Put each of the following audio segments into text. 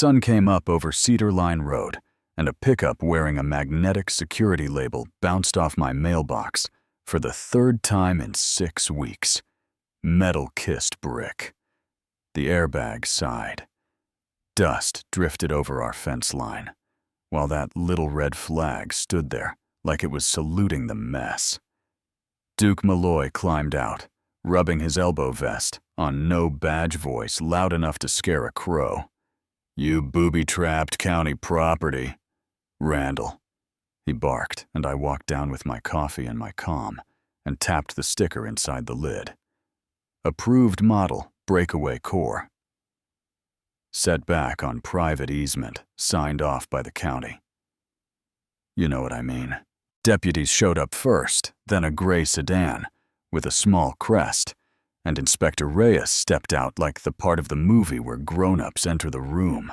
Sun came up over Cedar Line Road, and a pickup wearing a magnetic security label bounced off my mailbox for the third time in 6 weeks. Metal-kissed brick. The airbag sighed. Dust drifted over our fence line, while that little red flag stood there like it was saluting the mess. Duke Malloy climbed out, rubbing his elbow vest on no badge voice loud enough to scare a crow. "You booby-trapped county property." "Randall," he barked, and I walked down with my coffee and my comm and tapped the sticker inside the lid. Approved model, breakaway core. Set back on private easement, signed off by the county. You know what I mean. Deputies showed up first, then a gray sedan with a small crest, and Inspector Reyes stepped out like the part of the movie where grown-ups enter the room.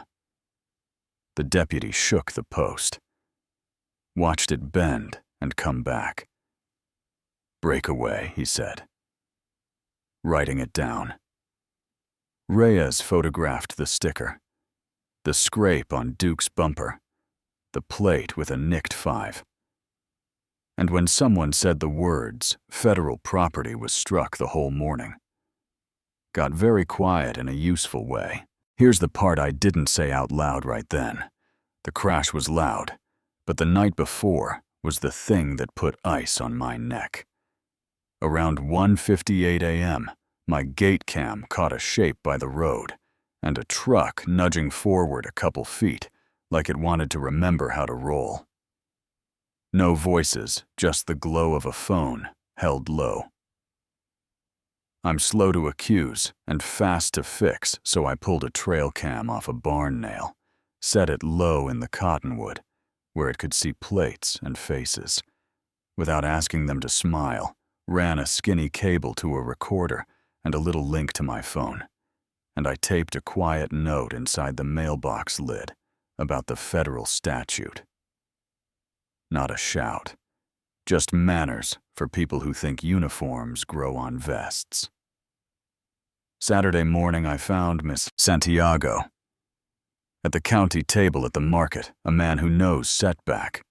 The deputy shook the post, watched it bend and come back. "Breakaway," he said, writing it down. Reyes photographed the sticker, the scrape on Duke's bumper, the plate with a nicked 5. And when someone said the words, federal property was struck the whole morning. Got very quiet in a useful way. Here's the part I didn't say out loud right then. The crash was loud, but the night before was the thing that put ice on my neck. Around 1:58 a.m., my gate cam caught a shape by the road, and a truck nudging forward a couple feet, like it wanted to remember how to roll. No voices, just the glow of a phone, held low. I'm slow to accuse and fast to fix, so I pulled a trail cam off a barn nail, set it low in the cottonwood, where it could see plates and faces. Without asking them to smile, ran a skinny cable to a recorder and a little link to my phone, and I taped a quiet note inside the mailbox lid about the federal statute. Not a shout, just manners for people who think uniforms grow on vests. Saturday morning I found Miss Santiago at the county table at the market, a man who knows setback.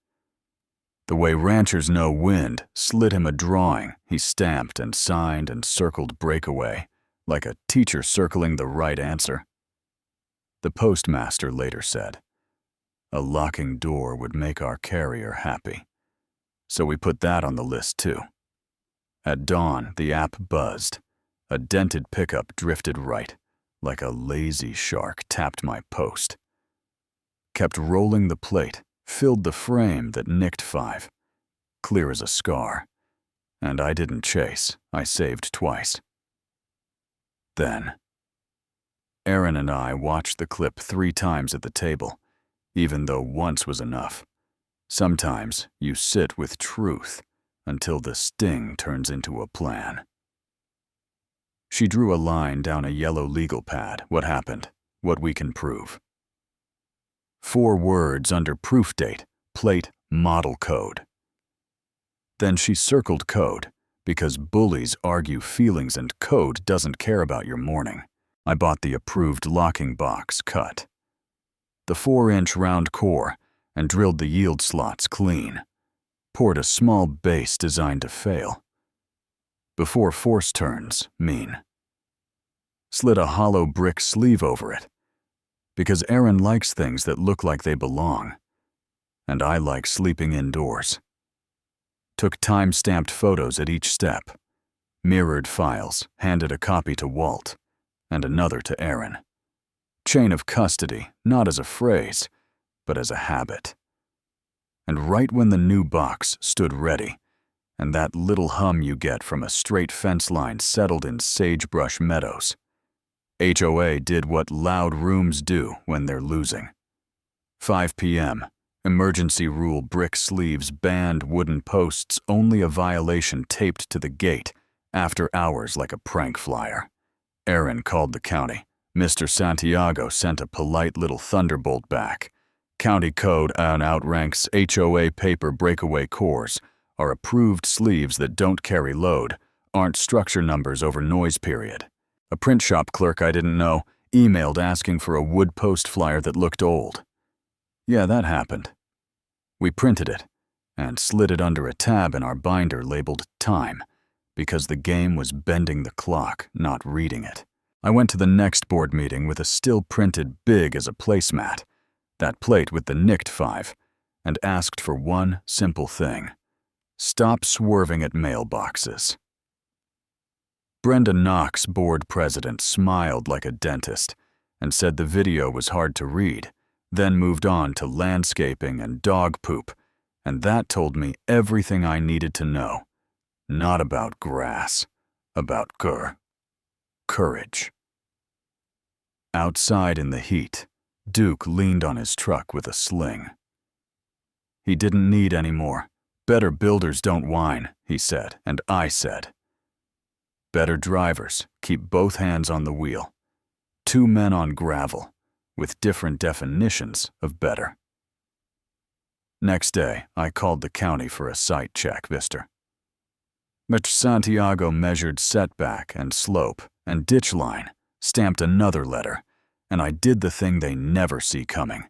The way ranchers know wind slid him a drawing he stamped and signed and circled breakaway, like a teacher circling the right answer. The postmaster later said, "A locking door would make our carrier happy." So we put that on the list too. At dawn, the app buzzed. A dented pickup drifted right, like a lazy shark tapped my post. Kept rolling the plate, filled the frame that nicked 5, clear as a scar. And I didn't chase, I saved twice. Then, Aaron and I watched the clip 3 times at the table, even though once was enough. Sometimes you sit with truth until the sting turns into a plan. She drew a line down a yellow legal pad. What happened? What we can prove. 4 words under proof date, plate model code. Then she circled code, because bullies argue feelings and code doesn't care about your morning. I bought the approved locking box cut. The 4-inch round core, and drilled the yield slots clean. Poured a small base designed to fail. Before force turns, mean. Slid a hollow brick sleeve over it, because Aaron likes things that look like they belong, and I like sleeping indoors. Took time-stamped photos at each step, mirrored files, handed a copy to Walt, and another to Aaron. Chain of custody, not as a phrase, but as a habit. And right when the new box stood ready, and that little hum you get from a straight fence line settled in sagebrush meadows, HOA did what loud rooms do when they're losing. 5 p.m., emergency rule brick sleeves banned wooden posts, only a violation taped to the gate, after hours like a prank flyer. Aaron called the county. Mr. Santiago sent a polite little thunderbolt back. County code outranks HOA paper breakaway cores, are approved sleeves that don't carry load, aren't structure numbers over noise period. A print shop clerk I didn't know emailed asking for a wood post flyer that looked old. Yeah, that happened. We printed it and slid it under a tab in our binder labeled Time, because the game was bending the clock, not reading it. I went to the next board meeting with a still printed big as a placemat, that plate with the nicked 5, and asked for one simple thing: stop swerving at mailboxes. Brenda Knox, board president, smiled like a dentist and said the video was hard to read, then moved on to landscaping and dog poop, and that told me everything I needed to know. Not about grass, about courage. Outside in the heat, Duke leaned on his truck with a sling. He didn't need any more. Better builders don't whine, he said, and I said. Better drivers keep both hands on the wheel. 2 men on gravel, with different definitions of better. Next day, I called the county for a site check, Mr. Santiago measured setback and slope and ditch line, stamped another letter, and I did the thing they never see coming.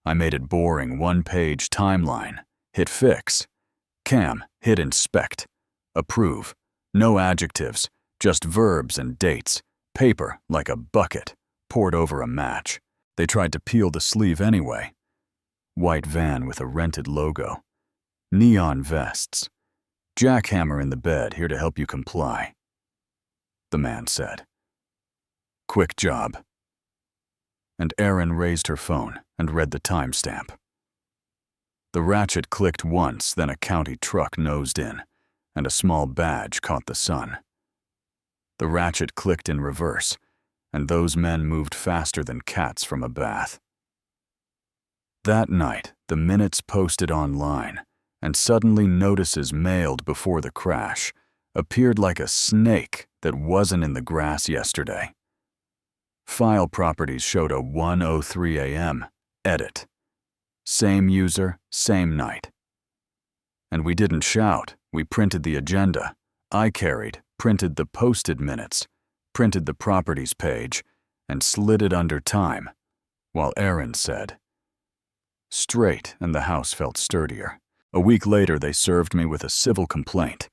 I made it boring 1-page timeline, hit fix. Cam, hit inspect. Approve. No adjectives, just verbs and dates. Paper like a bucket, poured over a match. They tried to peel the sleeve anyway. White van with a rented logo. Neon vests. Jackhammer in the bed, here to help you comply. The man said. Quick job. And Erin raised her phone and read the timestamp. The ratchet clicked once, then a county truck nosed in, and a small badge caught the sun. The ratchet clicked in reverse, and those men moved faster than cats from a bath. That night, the minutes posted online, and suddenly notices mailed before the crash appeared like a snake that wasn't in the grass yesterday. File properties showed a 1:03 a.m. edit. Same user, same night. And we didn't shout, we printed the agenda. I carried, printed the posted minutes, printed the properties page, and slid it under time, while Erin said. Straight, and the house felt sturdier. A week later, they served me with a civil complaint.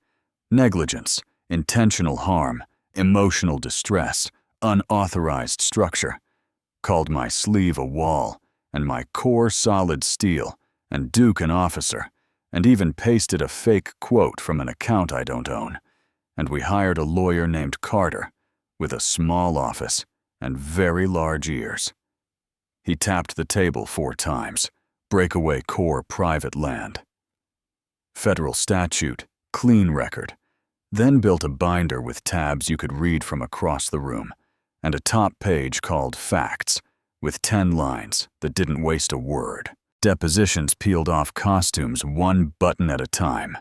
Negligence, intentional harm, emotional distress, unauthorized structure. Called my sleeve a wall, and my core solid steel, and Duke an officer, and even pasted a fake quote from an account I don't own. And we hired a lawyer named Carter, with a small office and very large ears. He tapped the table 4 times. Breakaway core private land. Federal statute, clean record. Then built a binder with tabs you could read from across the room, and a top page called Facts, with 10 lines that didn't waste a word. Depositions peeled off costumes 1 button at a time.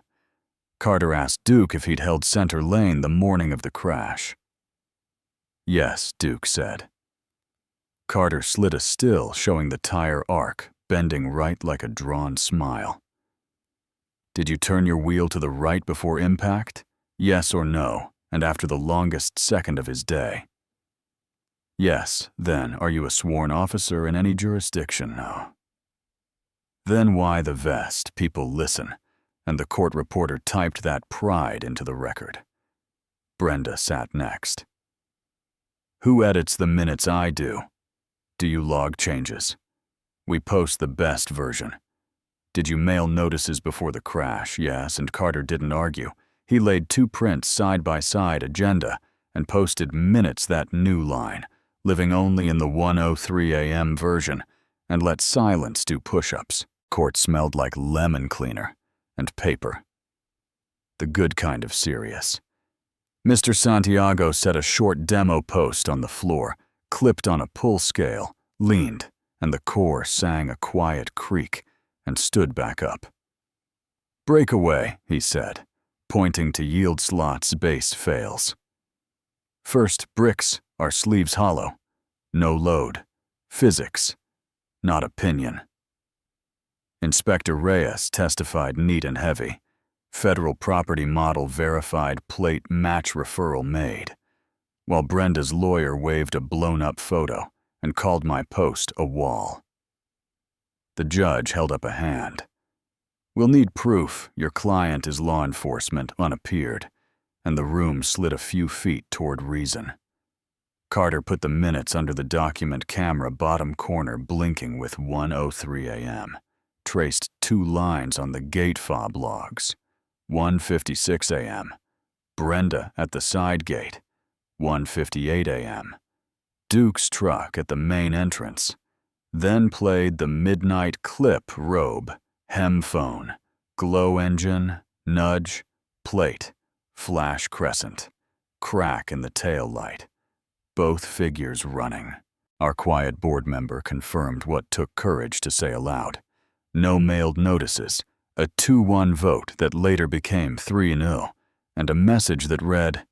Carter asked Duke if he'd held center lane the morning of the crash. Yes, Duke said. Carter slid a still showing the tire arc, bending right like a drawn smile. Did you turn your wheel to the right before impact? Yes or no, and after the longest second of his day? Yes, then are you a sworn officer in any jurisdiction? No. Then why the vest? People listen, and the court reporter typed that pride into the record. Brenda sat next. Who edits the minutes I do? Do you log changes? We post the best version. Did you mail notices before the crash? Yes, and Carter didn't argue. He laid 2 prints side by side agenda and posted minutes that new line, living only in the 1:03 a.m. version, and let silence do push-ups. Court smelled like lemon cleaner and paper. The good kind of serious. Mr. Santiago set a short demo post on the floor, clipped on a pull scale, leaned, and the core sang a quiet creak and stood back up. Breakaway, he said, pointing to yield slot's base fails. First, bricks are sleeves hollow. No load. Physics, not opinion. Inspector Reyes testified neat and heavy. Federal property model verified plate match referral made, while Brenda's lawyer waved a blown-up photo and called my post a wall. The judge held up a hand. "We'll need proof your client is law enforcement unappeared," and the room slid a few feet toward reason. Carter put the minutes under the document camera bottom corner blinking with 1:03 a.m., traced 2 lines on the gate fob logs. 1:56 a.m. Brenda at the side gate. 1:58 a.m. Duke's truck at the main entrance. Then played the midnight clip robe, hem phone, glow engine, nudge, plate, flash crescent, crack in the tail light. Both figures running. Our quiet board member confirmed what took courage to say aloud. No mailed notices, a 2-1 vote that later became 3-0, and a message that read,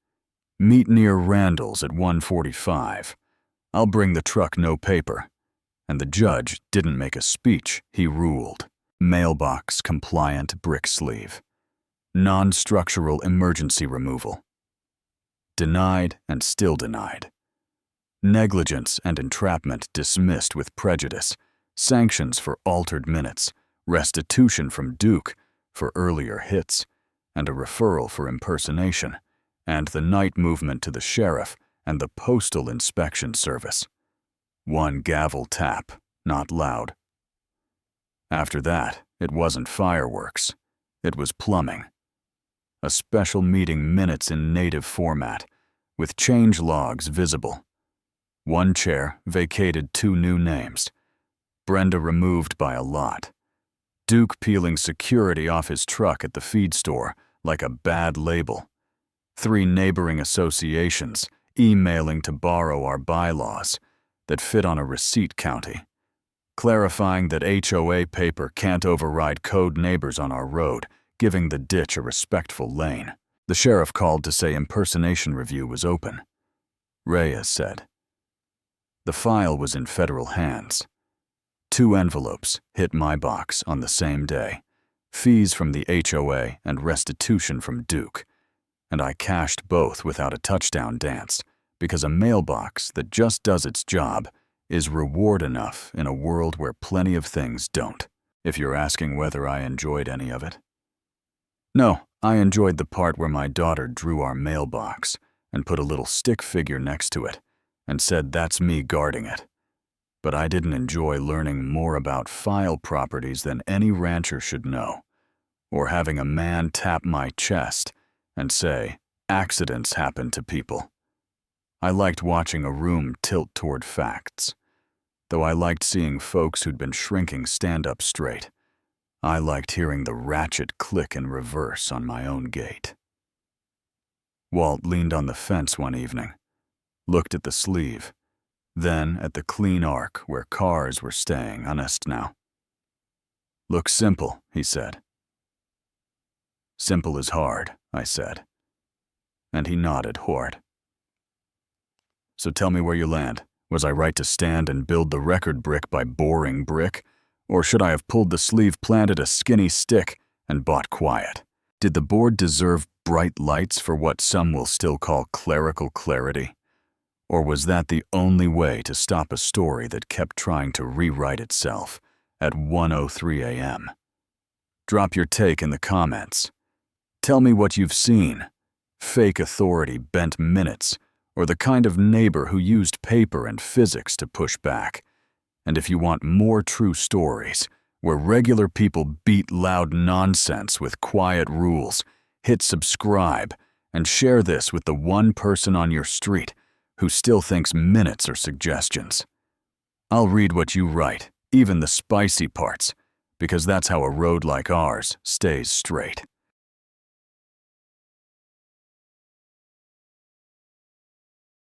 "Meet near Randall's at 1:45. I'll bring the truck no paper." And the judge didn't make a speech, he ruled. Mailbox compliant brick sleeve. Non-structural emergency removal. Denied and still denied. Negligence and entrapment dismissed with prejudice, sanctions for altered minutes, restitution from Duke for earlier hits, and a referral for impersonation, and the night movement to the sheriff and the postal inspection service. 1 gavel tap, not loud. After that, it wasn't fireworks. It was plumbing. A special meeting minutes in native format, with change logs visible. 1 chair vacated 2 new names. Brenda removed by a lot. Duke peeling security off his truck at the feed store like a bad label. 3 neighboring associations emailing to borrow our bylaws that fit on a receipt county. Clarifying that HOA paper can't override code neighbors on our road, giving the ditch a respectful lane. The sheriff called to say impersonation review was open. Reyes said. The file was in federal hands. 2 envelopes hit my box on the same day. Fees from the HOA and restitution from Duke. And I cashed both without a touchdown dance, because a mailbox that just does its job is reward enough in a world where plenty of things don't. If you're asking whether I enjoyed any of it. No, I enjoyed the part where my daughter drew our mailbox and put a little stick figure next to it and said that's me guarding it. But I didn't enjoy learning more about file properties than any rancher should know, or having a man tap my chest and say, accidents happen to people. I liked watching a room tilt toward facts, though I liked seeing folks who'd been shrinking stand up straight. I liked hearing the ratchet click in reverse on my own gate. Walt leaned on the fence one evening, looked at the sleeve, then at the clean arc where cars were staying honest now. "Looks simple," he said. "Simple is hard," I said. And he nodded hard. "So tell me where you land. Was I right to stand and build the record brick by boring brick? Or should I have pulled the sleeve, planted a skinny stick, and bought quiet? Did the board deserve bright lights for what some will still call clerical clarity? Or was that the only way to stop a story that kept trying to rewrite itself at 1:03 a.m.? Drop your take in the comments. Tell me what you've seen. Fake authority bent minutes, or the kind of neighbor who used paper and physics to push back. And if you want more true stories, where regular people beat loud nonsense with quiet rules, hit subscribe and share this with the one person on your street who still thinks minutes are suggestions. I'll read what you write, even the spicy parts, because that's how a road like ours stays straight.